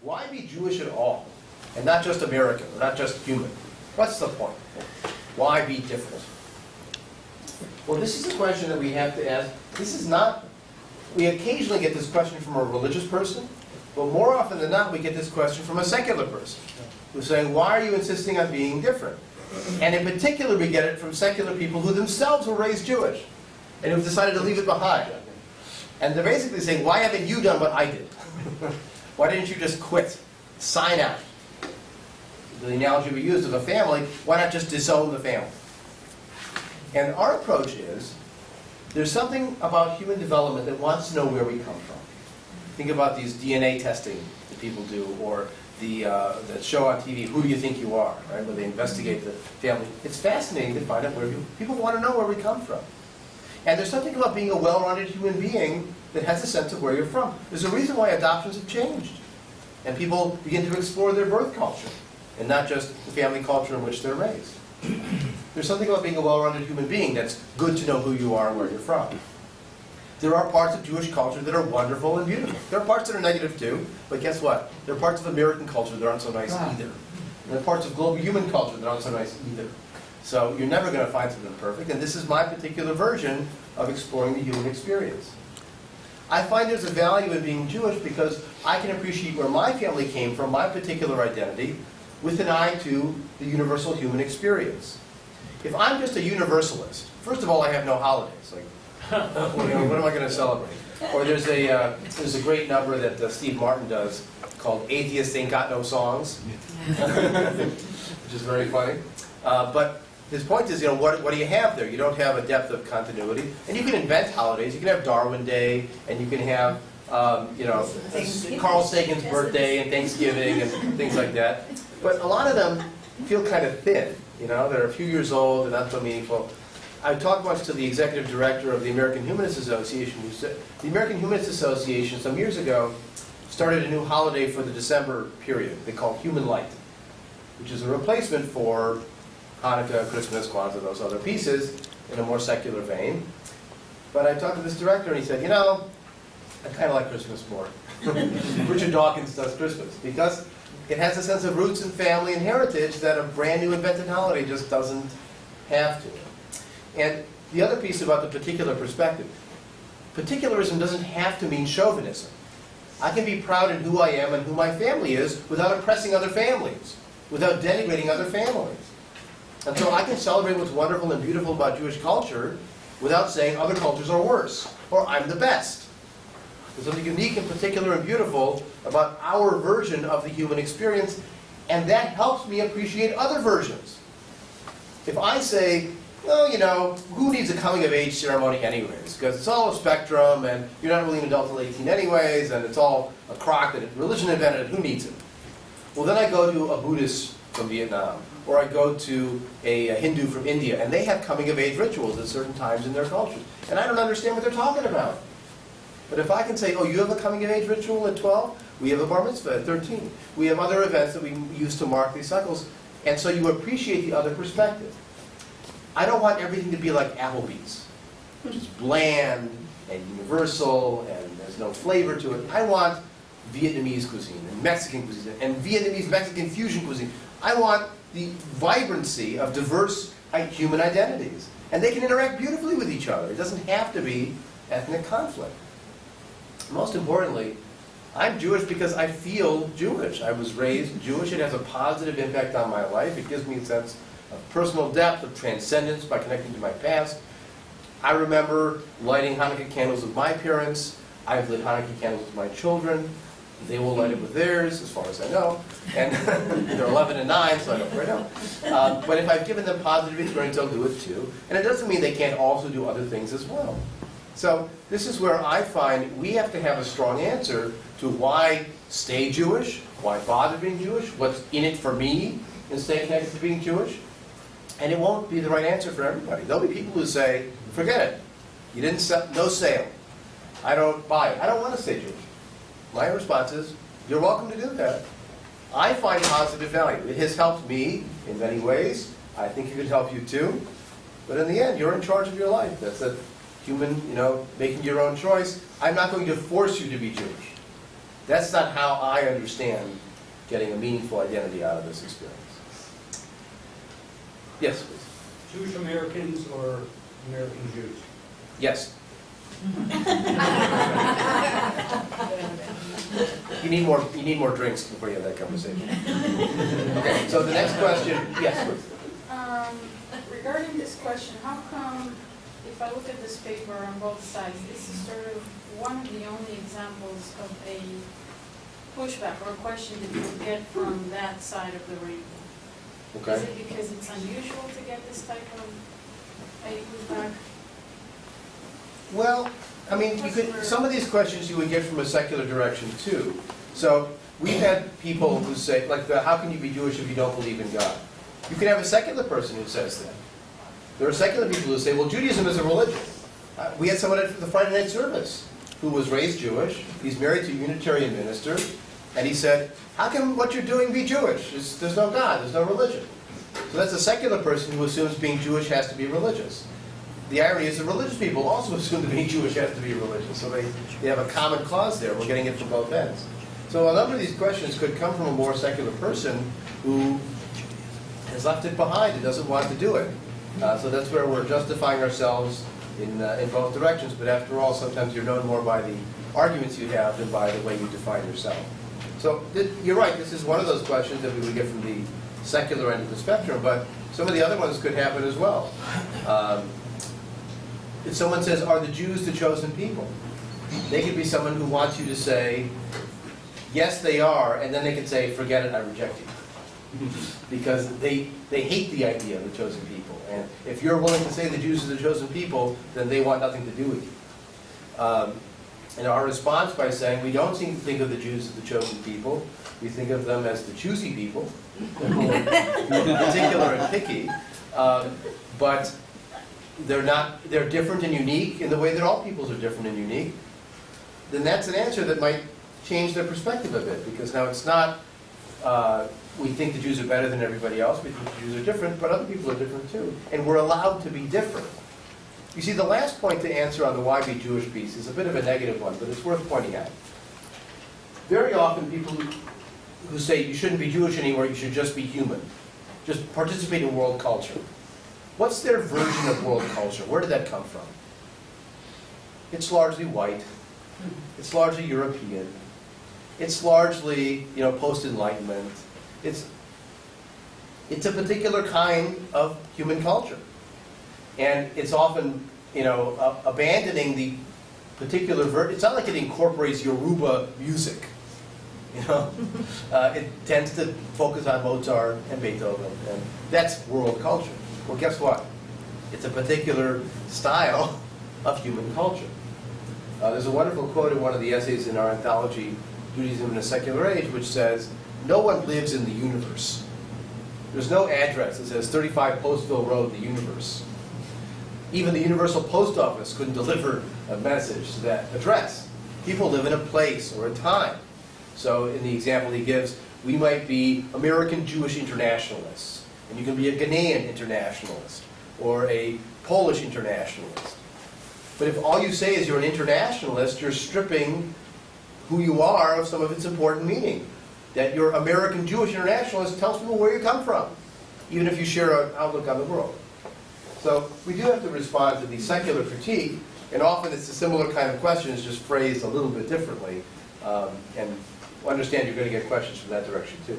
Why be Jewish at all? And not just American, or not just human? What's the point? Why be different? Well, this is a question that we have to ask. This is not, we occasionally get this question from a religious person, but more often than not, we get this question from a secular person who's saying, why are you insisting on being different? And in particular, we get it from secular people who themselves were raised Jewish and who've decided to leave it behind. And they're basically saying, why haven't you done what I did? Why didn't you just quit? Sign out. The analogy we used of a family, why not just disown the family? And our approach is, there's something about human development that wants to know where we come from. Think about these DNA testing that people do, or the show on TV, Who Do You Think You Are, right? Where they investigate the family. It's fascinating to find out where people want to know where we come from. And there's something about being a well-rounded human being that has a sense of where you're from. There's a reason why adoptions have changed. And people begin to explore their birth culture, and not just the family culture in which they're raised. There's something about being a well-rounded human being that's good to know who you are and where you're from. There are parts of Jewish culture that are wonderful and beautiful. There are parts that are negative too, but guess what? There are parts of American culture that aren't so nice either. And there are parts of global human culture that aren't so nice either. So you're never going to find something perfect, and this is my particular version of exploring the human experience. I find there's a value in being Jewish because I can appreciate where my family came from, my particular identity, with an eye to the universal human experience. If I'm just a universalist, first of all, I have no holidays. Like, what am I going to celebrate? Or there's a great number that Steve Martin does called "Atheists Ain't Got No Songs," which is very funny. But his point is, what do you have there? You don't have a depth of continuity, and you can invent holidays. You can have Darwin Day, and you can have Carl Sagan's birthday and Thanksgiving and things like that. But a lot of them feel kind of thin. They're a few years old, they're not so meaningful. I talked once to the executive director of the American Humanist Association, who said the American Humanist Association some years ago started a new holiday for the December period they call Human Light, which is a replacement for Hanukkah, Christmas, Kwanzaa, those other pieces in a more secular vein. But I talked to this director and he said, I kind of like Christmas more. Richard Dawkins does Christmas because it has a sense of roots and family and heritage that a brand new invented holiday just doesn't have to. And the other piece about the particular perspective, particularism doesn't have to mean chauvinism. I can be proud in who I am and who my family is without oppressing other families, without denigrating other families. And so I can celebrate what's wonderful and beautiful about Jewish culture without saying other cultures are worse, or I'm the best. There's something unique and particular and beautiful about our version of the human experience, and that helps me appreciate other versions. If I say, well, who needs a coming-of-age ceremony anyways? Because it's all a spectrum, and you're not really an adult until 18 anyways, and it's all a crock that religion invented, who needs it? Well, then I go to a Buddhist from Vietnam, or I go to a Hindu from India, and they have coming-of-age rituals at certain times in their cultures. And I don't understand what they're talking about. But if I can say, oh, you have a coming-of-age ritual at 12? We have a bar mitzvah at 13. We have other events that we use to mark these cycles. And so you appreciate the other perspective. I don't want everything to be like Applebee's, which is bland and universal and there's no flavor to it. I want Vietnamese cuisine and Mexican cuisine and Vietnamese Mexican fusion cuisine. I want the vibrancy of diverse human identities. And they can interact beautifully with each other. It doesn't have to be ethnic conflict. Most importantly, I'm Jewish because I feel Jewish. I was raised Jewish. It has a positive impact on my life. It gives me a sense of personal depth, of transcendence by connecting to my past. I remember lighting Hanukkah candles with my parents. I've lit Hanukkah candles with my children. They will light it with theirs, as far as I know. And they're 11 and 9, so I don't quite know. But if I've given them positive experience, they'll do it too. And it doesn't mean they can't also do other things as well. So this is where I find we have to have a strong answer to why stay Jewish, why bother being Jewish, what's in it for me in staying connected to being Jewish. And it won't be the right answer for everybody. There'll be people who say, forget it. You didn't sell, no sale. I don't buy it. I don't want to stay Jewish. My response is, you're welcome to do that. I find positive value. It has helped me in many ways. I think it could help you too. But in the end, you're in charge of your life. That's a human, making your own choice. I'm not going to force you to be Jewish. That's not how I understand getting a meaningful identity out of this experience. Yes, please. Jewish Americans or American Jews? Yes. You need more drinks before you have that conversation. Okay, so the next question, yes, please. Regarding this question, how come, if I look at this paper on both sides, this is sort of one of the only examples of a pushback or a question that you would get from that side of the rainbow? Okay. Is it because it's unusual to get this type of a pushback? Well, I mean, some of these questions you would get from a secular direction too. So we've had people who say, like, how can you be Jewish if you don't believe in God? You can have a secular person who says that. There are secular people who say, well, Judaism is a religion. We had someone at the Friday night service who was raised Jewish. He's married to a Unitarian minister. And he said, how can what you're doing be Jewish? There's no God, there's no religion. So that's a secular person who assumes being Jewish has to be religious. The irony is that religious people also assume that being Jewish has to be religious. So they have a common cause there. We're getting it from both ends. So a number of these questions could come from a more secular person who has left it behind and doesn't want to do it. So that's where we're justifying ourselves in both directions. But after all, sometimes you're known more by the arguments you have than by the way you define yourself. So you're right, this is one of those questions that we would get from the secular end of the spectrum, but some of the other ones could happen as well. If someone says, are the Jews the chosen people? They could be someone who wants you to say, yes, they are, and then they could say, forget it, I reject you. Because they hate the idea of the chosen people. And if you're willing to say the Jews are the chosen people, then they want nothing to do with you. And our response by saying, we don't seem to think of the Jews as the chosen people. We think of them as the choosy people, particular and picky. But they're different and unique in the way that all peoples are different and unique. Then that's an answer that might change their perspective a bit, because now it's not, we think the Jews are better than everybody else, we think the Jews are different, but other people are different too. And we're allowed to be different. You see, the last point to answer on the why be Jewish piece is a bit of a negative one, but it's worth pointing out. Very often people who say you shouldn't be Jewish anymore, you should just be human. Just participate in world culture. What's their version of world culture? Where did that come from? It's largely white. It's largely European. It's largely, post-Enlightenment. It's a particular kind of human culture. And it's often, abandoning the particular it's not like it incorporates Yoruba music. It tends to focus on Mozart and Beethoven, and that's world culture. Well, guess what? It's a particular style of human culture. There's a wonderful quote in one of the essays in our anthology, Judaism in a Secular Age, which says, no one lives in the universe. There's no address that says 35 Postville Road, the universe. Even the Universal Post Office couldn't deliver a message to that address. People live in a place or a time. So in the example he gives, we might be American Jewish internationalists, and you can be a Ghanaian internationalist, or a Polish internationalist. But if all you say is you're an internationalist, you're stripping who you are of some of its important meaning. That you're American Jewish internationalist tells people where you come from, even if you share an outlook on the world. So we do have to respond to the secular critique, and often it's a similar kind of question, it's just phrased a little bit differently. And understand you're going to get questions from that direction too.